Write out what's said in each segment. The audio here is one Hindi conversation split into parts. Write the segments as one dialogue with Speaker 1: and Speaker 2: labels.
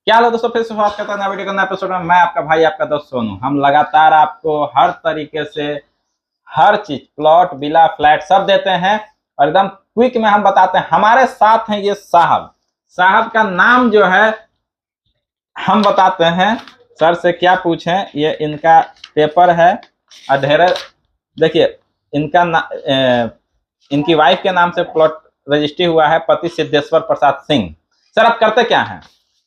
Speaker 1: क्या हाल है दोस्तों, फिर से स्वागत करता है नया वीडियो का नया एपिसोड में। मैं आपका भाई आपका दोस्त सोनू। हम लगातार आपको हर तरीके से हर चीज प्लॉट विला फ्लैट सब देते हैं और एकदम क्विक में हम बताते हैं। हमारे साथ हैं ये साहब का नाम जो है हम बताते हैं। सर से क्या पूछें, ये इनका पेपर है अधेरे। देखिए इनकी वाइफ के नाम से प्लॉट रजिस्ट्री हुआ है, पति सिद्धेश्वर प्रसाद सिंह। सर आप करते क्या हैं?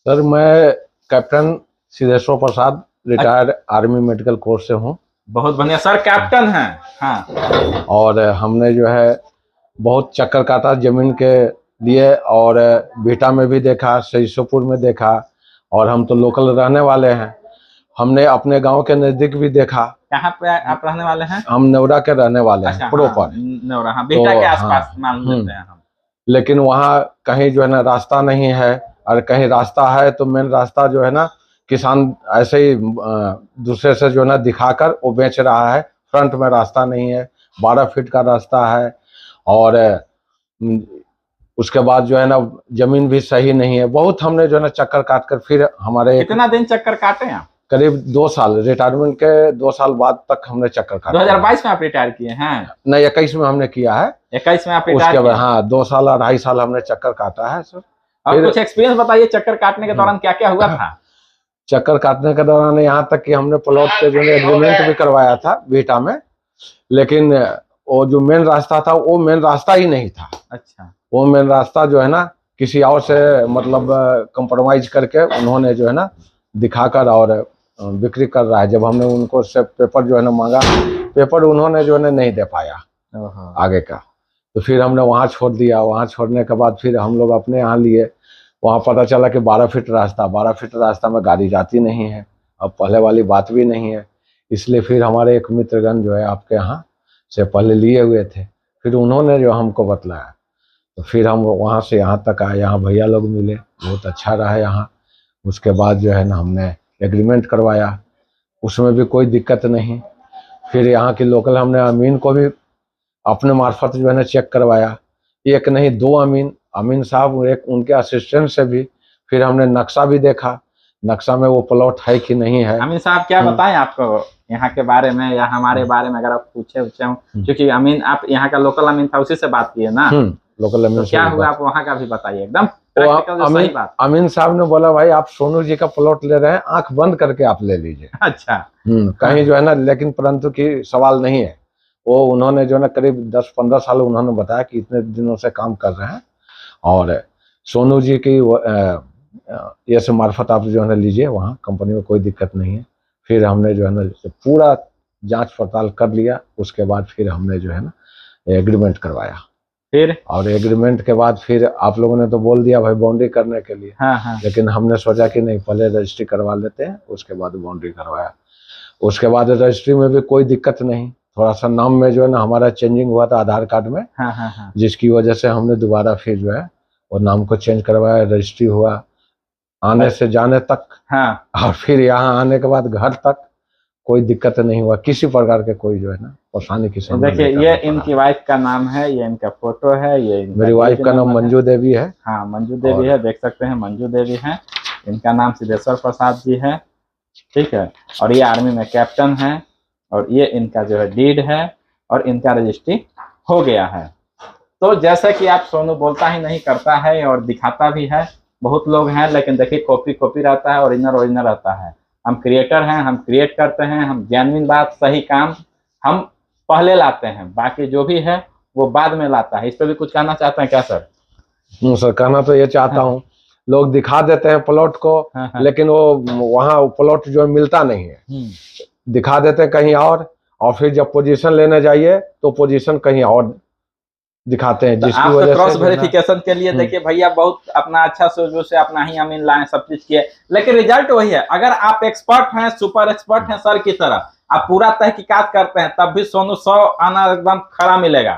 Speaker 2: सर मैं कैप्टन सिद्धेश्वर प्रसाद रिटायर्ड आर्मी मेडिकल कोर्स से हूँ।
Speaker 1: बहुत बढ़िया सर, कैप्टन हैं। हाँ।
Speaker 2: और हमने जो है बहुत चक्कर काटा जमीन के लिए, और बीटा में भी देखा, सईसोपुर में देखा, और हम तो लोकल रहने वाले हैं। हमने अपने गांव के नजदीक भी देखा।
Speaker 1: कहाँ पे आप रहने वाले हैं?
Speaker 2: हम नेवरा के रहने वाले हैं, प्रोपर।
Speaker 1: हाँ, नेवरा, हाँ, बीटा के आसपास मान लेते हैं हम।
Speaker 2: लेकिन वहाँ कहीं जो है ना रास्ता नहीं है, और कहीं रास्ता है तो मेन रास्ता जो है ना किसान ऐसे ही दूसरे से जो है ना दिखाकर वो बेच रहा है। फ्रंट में रास्ता नहीं है, 12 फीट का रास्ता है। और उसके बाद जो है ना जमीन भी सही नहीं है। बहुत हमने जो है ना चक्कर काट कर फिर हमारे
Speaker 1: कितना दिन चक्कर काटे हैं?
Speaker 2: करीब 2 साल, रिटायरमेंट के 2 साल बाद तक हमने चक्कर काटा।
Speaker 1: 2022 में आप रिटायर किए हैं?
Speaker 2: नहीं, 21 में हमने किया है।
Speaker 1: 21 में आप रिटायर
Speaker 2: उसके बाद हाँ 2 साल और 2.5 साल हमने चक्कर काटा है सर।
Speaker 1: और कुछ एक्सपीरियंस बताइए चक्कर काटने के दौरान क्या क्या हुआ था?
Speaker 2: चक्कर काटने के दौरान यहाँ तक कि हमने प्लॉट पे जो है एग्रीमेंट भी करवाया था बीटा में, लेकिन वो जो मेन रास्ता था वो मेन रास्ता ही नहीं था।
Speaker 1: अच्छा।
Speaker 2: वो मेन रास्ता जो है ना किसी और से मतलब कंप्रोमाइज करके उन्होंने जो है ना दिखाकर और बिक्री कर रहा है। जब हमने उनको से पेपर जो है ना मांगा, पेपर उन्होंने जो है नहीं दे पाया आगे का, तो फिर हमने वहाँ छोड़ दिया। वहाँ छोड़ने के बाद फिर हम लोग अपने यहाँ लिए। वहाँ पता चला कि 12 फीट रास्ता में गाड़ी जाती नहीं है। अब पहले वाली बात भी नहीं है, इसलिए फिर हमारे एक मित्रगण जो है आपके यहाँ से पहले लिए हुए थे, फिर उन्होंने जो हमको बतलाया, तो फिर हम वहाँ से यहाँ तक आए। यहाँ भैया लोग मिले, बहुत अच्छा रहा यहाँ। उसके बाद जो है ना हमने एग्रीमेंट करवाया, उसमें भी कोई दिक्कत नहीं। फिर यहाँ के लोकल हमने अमीन को भी अपने मार्फत जो है ना चेक करवाया, एक नहीं 2 अमीन साहब, एक उनके असिस्टेंट से भी। फिर हमने नक्शा भी देखा, नक्शा में वो प्लॉट है कि नहीं है।
Speaker 1: अमीन साहब क्या बताएं आपको यहाँ के बारे में या हमारे बारे में, अगर आप पूछे हो, क्योंकि अमीन आप यहाँ का लोकल अमीन था, उसी से बात किए ना?
Speaker 2: लोकल अमीन
Speaker 1: तो क्या हुआ, आप वहाँ का भी बताइए एकदम।
Speaker 2: अमीन साहब ने बोला भाई आप सोनू जी का प्लॉट ले रहे हैं, आंख बंद करके आप ले लीजिए।
Speaker 1: अच्छा।
Speaker 2: कहीं जो है ना, लेकिन परंतु की सवाल नहीं है। वो उन्होंने जो है ना करीब 10-15 साल उन्होंने बताया कि इतने दिनों से काम कर रहे हैं, और सोनू जी की ये से मार्फत आप जो है ना लीजिए, वहाँ कंपनी में कोई दिक्कत नहीं है। फिर हमने जो है ना पूरा जांच पड़ताल कर लिया। उसके बाद फिर हमने जो है ना एग्रीमेंट करवाया।
Speaker 1: फिर और
Speaker 2: एग्रीमेंट के बाद फिर आप लोगों ने तो बोल दिया भाई बाउंड्री करने के लिए।
Speaker 1: हाँ।
Speaker 2: लेकिन हमने सोचा कि नहीं, पहले रजिस्ट्री करवा लेते हैं, उसके बाद बाउंड्री करवाया। उसके बाद रजिस्ट्री में भी कोई दिक्कत नहीं। थोड़ा सा नाम में जो है ना हमारा चेंजिंग हुआ था आधार कार्ड में।
Speaker 1: हाँ।
Speaker 2: जिसकी वजह से हमने दोबारा फिर जो है वो नाम को चेंज करवाया। रजिस्ट्री हुआ आने से जाने तक।
Speaker 1: हाँ।
Speaker 2: और फिर यहाँ आने के बाद घर तक कोई दिक्कत नहीं हुआ, किसी प्रकार के कोई जो है ना परेशानी की समस्या।
Speaker 1: देखिए ये इनकी वाइफ का नाम है, ये इनका फोटो है, ये
Speaker 2: मेरी वाइफ का नाम मंजू देवी है।
Speaker 1: हाँ, मंजू देवी है, देख सकते हैं मंजू देवी है। इनका नाम सिद्धेश्वर प्रसाद जी है, ठीक है। और ये आर्मी में कैप्टन है, और ये इनका जो है डीड है, और इनका रजिस्ट्री हो गया है। तो जैसा कि आप सोनू बोलता ही नहीं करता है और दिखाता भी है। बहुत लोग हैं, लेकिन देखिए कॉपी रहता है, ओरिजिनल रहता है। हम क्रिएटर हैं, हम क्रिएट करते हैं, हम जेन्युइन बात सही काम हम पहले लाते हैं, बाकी जो भी है वो बाद में लाता है। इस पर भी कुछ कहना चाहते हैं क्या सर?
Speaker 2: सर कहना तो ये चाहता हूँ, लोग दिखा देते हैं प्लॉट को, लेकिन वो वहाँ प्लॉट जो मिलता नहीं है। दिखा देते हैं कहीं और फिर जब पोजीशन लेने जाइए तो पोजीशन कहीं और दिखाते हैं, जिसकी वजह से
Speaker 1: क्रॉस वेरिफिकेशन के लिए देखिए भैया बहुत अपना अच्छा सोच से अपना ही अमीन लाए, सब चीज किए, लेकिन रिजल्ट वही है। अगर आप एक्सपर्ट हैं, सुपर एक्सपर्ट हैं सर की तरह, आप पूरा तहकीकात करते हैं, तब भी सोनू 100 आना एकदम खरा मिलेगा,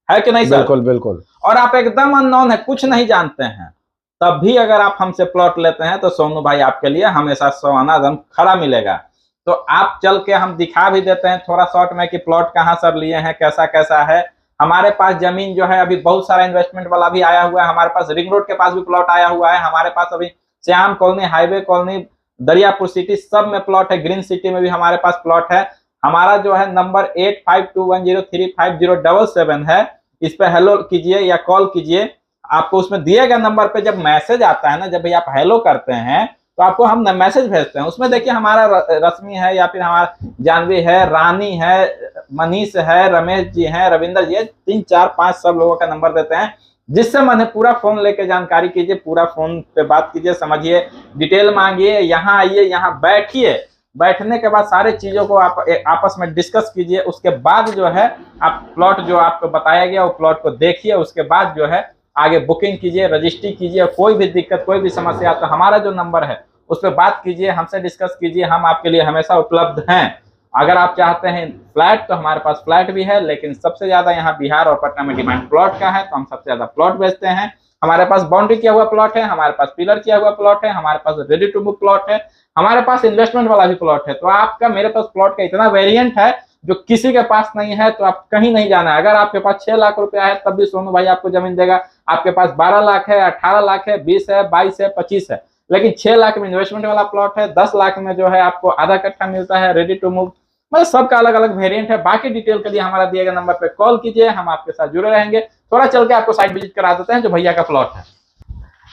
Speaker 1: है कि नहीं सर?
Speaker 2: बिल्कुल।
Speaker 1: और आप एकदम अननोन है, कुछ नहीं जानते हैं, तब भी अगर आप हमसे प्लॉट लेते हैं तो सोनू भाई आपके लिए हमेशा 100 आना एकदम खरा मिलेगा। तो आप चल के हम दिखा भी देते हैं थोड़ा शॉर्ट में कि प्लॉट कहाँ सर लिए हैं, कैसा है। हमारे पास जमीन जो है अभी बहुत सारा इन्वेस्टमेंट वाला भी आया हुआ है, हमारे पास रिंग रोड के पास भी प्लॉट आया हुआ है, हमारे पास अभी Shyam colony, highway colony, Dariyapur city सब में प्लॉट है। ग्रीन सिटी में भी हमारे पास प्लॉट है। हमारा जो है नंबर 8521035077 है। इस पे हेलो कीजिए या कॉल कीजिए। आपको उसमें दिए गए नंबर पे जब मैसेज आता है ना, जब भाई आप हेलो करते हैं तो आपको हम मैसेज भेजते हैं। उसमें देखिए हमारा रश्मि है या फिर हमारा जानवी है, रानी है, मनीष है, रमेश जी हैं, रविंदर जी है, 3 4 5 सब लोगों का नंबर देते हैं, जिससे मैंने पूरा फोन लेके जानकारी कीजिए, पूरा फोन पे बात कीजिए, समझिए, डिटेल मांगिए, यहाँ आइए, यहाँ बैठिए। बैठने के बाद सारे चीजों को आप आपस में डिस्कस कीजिए। उसके बाद जो है आप प्लॉट जो आपको बताया गया वो प्लॉट को देखिए। उसके बाद जो है आगे बुकिंग कीजिए, रजिस्ट्री कीजिए। कोई भी दिक्कत, कोई भी समस्या तो हमारा जो नंबर है उस पर बात कीजिए, हमसे डिस्कस कीजिए। हम आपके लिए हमेशा उपलब्ध हैं। अगर आप चाहते हैं फ्लैट तो हमारे पास फ्लैट भी है, लेकिन सबसे ज्यादा यहाँ बिहार और पटना में डिमांड प्लॉट का है, तो हम सबसे ज्यादा प्लॉट बेचते हैं। हमारे पास बाउंड्री किया हुआ प्लॉट है, हमारे पास पिलर किया हुआ प्लॉट है, हमारे पास रेडी टू मूव प्लॉट है, हमारे पास इन्वेस्टमेंट वाला भी प्लॉट है। तो आपका मेरे पास प्लॉट का इतना वेरिएंट है जो किसी के पास नहीं है, तो आप कहीं नहीं जाना है। अगर आपके पास 6 लाख रुपया है तब भी सोनू भाई आपको जमीन देगा। आपके पास 12 लाख है, 18 लाख है, 20 है, 22 है, 25 है, लेकिन 6 लाख में इन्वेस्टमेंट वाला प्लॉट है, 10 लाख में जो है आपको आधा कट्ठा मिलता है रेडी टू मूव। मतलब सबका अलग अलग वेरिएंट है। बाकी डिटेल के लिए हमारा दिए गए नंबर पे कॉल कीजिए, हम आपके साथ जुड़े रहेंगे। थोड़ा चल के आपको साइट विजिट करा देते हैं जो भैया का प्लॉट है।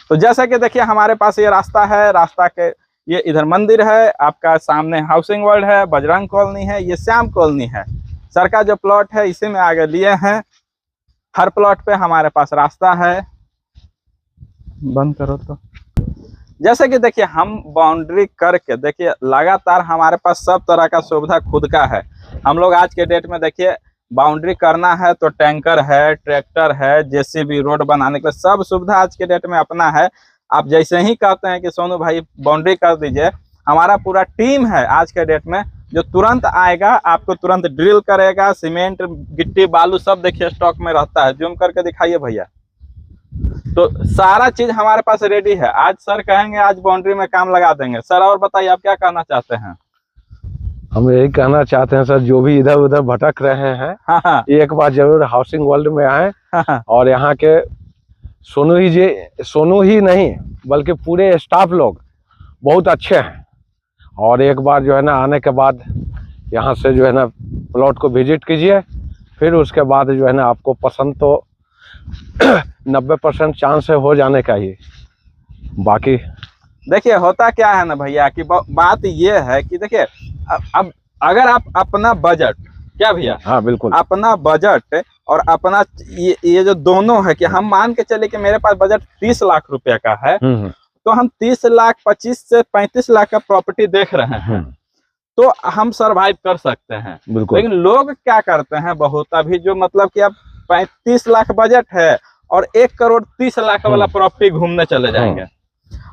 Speaker 1: तो जैसा कि देखिए हमारे पास ये रास्ता है, रास्ता के ये इधर मंदिर है, आपका सामने हाउसिंग वर्ल्ड है, बजरंग कॉलोनी है, ये श्याम कॉलोनी है। सर का जो प्लॉट है इसी में आगे लिए हैं। हर प्लॉट पे हमारे पास रास्ता है। बंद करो तो। जैसे कि देखिए हम बाउंड्री करके देखिए लगातार हमारे पास सब तरह का सुविधा खुद का है। हम लोग आज के डेट में देखिए बाउंड्री करना है तो टैंकर है, ट्रैक्टर है, जेसीबी, रोड बनाने के लिए सब सुविधा आज के डेट में अपना है। आप जैसे ही कहते हैं कि सोनू भाई बाउंड्री कर दीजिए, हमारा पूरा टीम है आज के डेट में जो तुरंत आएगा, आपको तुरंत ड्रिल करेगा। सीमेंट, गिट्टी, बालू सब देखिए स्टॉक में रहता है। जूम करके दिखाइए भैया। तो सारा चीज हमारे पास रेडी है। आज सर कहेंगे आज बाउंड्री में काम लगा देंगे। सर और बताइए आप क्या कहना चाहते हैं?
Speaker 2: हम यही कहना चाहते हैं सर, जो भी इधर उधर भटक रहे हैं,
Speaker 1: हाँ।
Speaker 2: एक बार जरूर हाउसिंग वर्ल्ड में आए।
Speaker 1: हाँ।
Speaker 2: और यहाँ के सोनू ही नहीं बल्कि पूरे स्टाफ लोग बहुत अच्छे हैं। और एक बार जो है ना आने के बाद यहाँ से जो है ना प्लॉट को विजिट कीजिए, फिर उसके बाद जो है ना आपको पसंद तो 90% चांस है हो जाने का ही। बाकी
Speaker 1: देखिए होता क्या है ना भैया कि बात ये है कि देखिए अब अगर आप अपना बजट, क्या भैया?
Speaker 2: हाँ बिल्कुल,
Speaker 1: अपना बजट और अपना ये जो दोनों है कि हम मान के चले कि मेरे पास बजट 30 लाख रुपए का है, तो हम 30 लाख 25 से 35 लाख का प्रॉपर्टी देख रहे हैं तो हम सरवाइव कर सकते हैं। लेकिन लोग क्या करते हैं बहुत, अभी जो मतलब कि अब 35 लाख बजट है और 1 करोड़ 30 लाख वाला प्रॉपर्टी घूमने चले जाएंगे।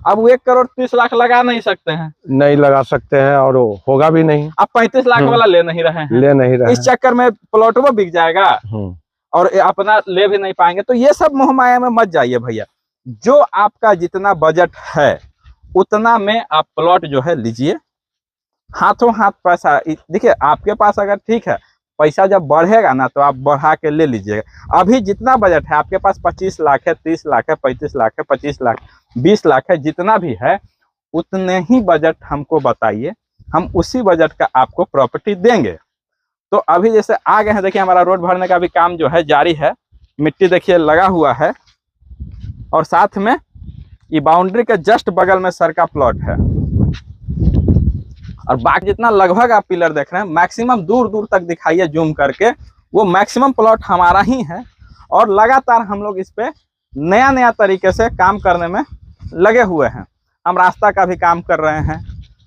Speaker 1: अब वो 1 करोड़ 30 लाख लगा नहीं सकते हैं,
Speaker 2: नहीं लगा सकते हैं और होगा भी नहीं।
Speaker 1: अब 35 लाख वाला ले नहीं रहे हैं। इस चक्कर में प्लॉट वो बिक जाएगा और अपना ले भी नहीं पाएंगे। तो ये सब मोहमाया में मत जाइए भैया। जो आपका जितना बजट है उतना में आप प्लॉट जो है लीजिए, हाथों हाथ पैसा। देखिए आपके पास अगर ठीक है पैसा जब बढ़ेगा ना तो आप बढ़ा के ले लीजिएगा। अभी जितना बजट है आपके पास 25 लाख है, 30 लाख है, 35 लाख है, 25 लाख, 20 लाख है, जितना भी है उतने ही बजट हमको बताइए, हम उसी बजट का आपको प्रॉपर्टी देंगे। तो अभी जैसे आ गए हैं, देखिए हमारा रोड भरने का भी काम जो है जारी है। मिट्टी देखिए लगा हुआ है और साथ में ये बाउंड्री के जस्ट बगल में सर का प्लॉट है। और बाकी जितना लगभग आप पिलर देख रहे हैं मैक्सिमम दूर दूर तक दिखाइए जूम करके, वो मैक्सिमम प्लॉट हमारा ही है। और लगातार हम लोग इस पे नया नया तरीके से काम करने में लगे हुए हैं। हम रास्ता का भी काम कर रहे हैं,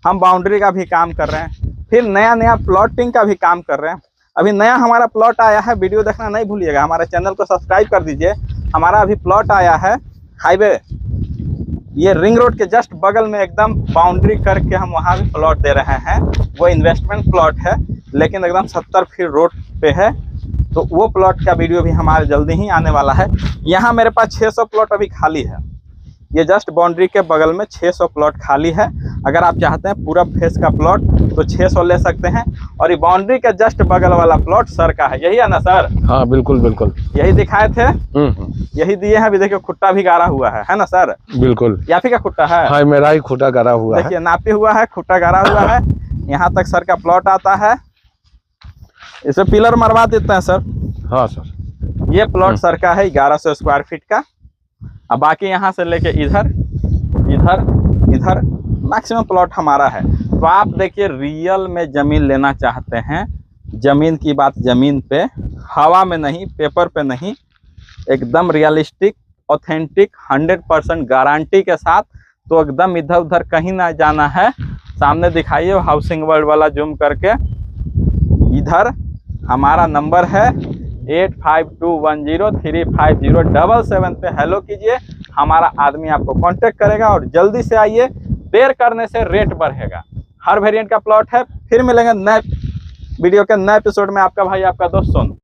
Speaker 1: हम बाउंड्री का भी काम कर रहे हैं, फिर नया नया प्लॉटिंग का भी काम कर रहे हैं। अभी नया हमारा प्लॉट आया है, वीडियो देखना नहीं भूलिएगा, हमारे चैनल को सब्सक्राइब कर दीजिए। हमारा अभी प्लॉट आया है हाईवे, ये रिंग रोड के जस्ट बगल में एकदम बाउंड्री करके हम वहाँ भी प्लॉट दे रहे हैं। वो इन्वेस्टमेंट प्लॉट है लेकिन एकदम 70 फीट रोड पे है। तो वो प्लॉट का वीडियो भी हमारे जल्दी ही आने वाला है। यहाँ मेरे पास 600 प्लॉट अभी खाली है। ये जस्ट बाउंड्री के बगल में 600 प्लॉट खाली है। अगर आप चाहते हैं पूरा फेस का प्लॉट तो 600 ले सकते हैं। और ये बाउंड्री के जस्ट बगल वाला प्लॉट सर का है, यही है ना सर?
Speaker 2: हाँ बिल्कुल बिल्कुल,
Speaker 1: यही दिखाए थे, यही दिए हैं। अभी देखिए खुट्टा भी गाड़ा हुआ है ना सर?
Speaker 2: बिल्कुल,
Speaker 1: या फिर का खुट्टा है?
Speaker 2: हाँ मेरा ही खुट्टा गाड़ा हुआ है।
Speaker 1: देखिए नापे हुआ है, खुट्टा गाड़ा हुआ है। यहाँ तक सर का प्लॉट आता है। इसमें पिलर मरवा देते हैं सर।
Speaker 2: हाँ सर,
Speaker 1: ये प्लॉट सर का है 1100 स्क्वायर फीट का। अब बाकी यहाँ से लेके इधर इधर इधर मैक्सिमम प्लॉट हमारा है। तो आप देखिए रियल में ज़मीन लेना चाहते हैं, ज़मीन की बात ज़मीन पे, हवा में नहीं, पेपर पे नहीं, एकदम रियलिस्टिक ऑथेंटिक 100% गारंटी के साथ, तो एकदम इधर उधर कहीं ना जाना है। सामने दिखाइए हाउसिंग वर्ल्ड वाला जूम करके। इधर हमारा नंबर है 8521035077 पे हेलो कीजिए, हमारा आदमी आपको कांटेक्ट करेगा। और जल्दी से आइए, देर करने से रेट बढ़ेगा। हर वेरिएंट का प्लॉट है। फिर मिलेंगे नए वीडियो के नए एपिसोड में। आपका भाई आपका दोस्त सोनू।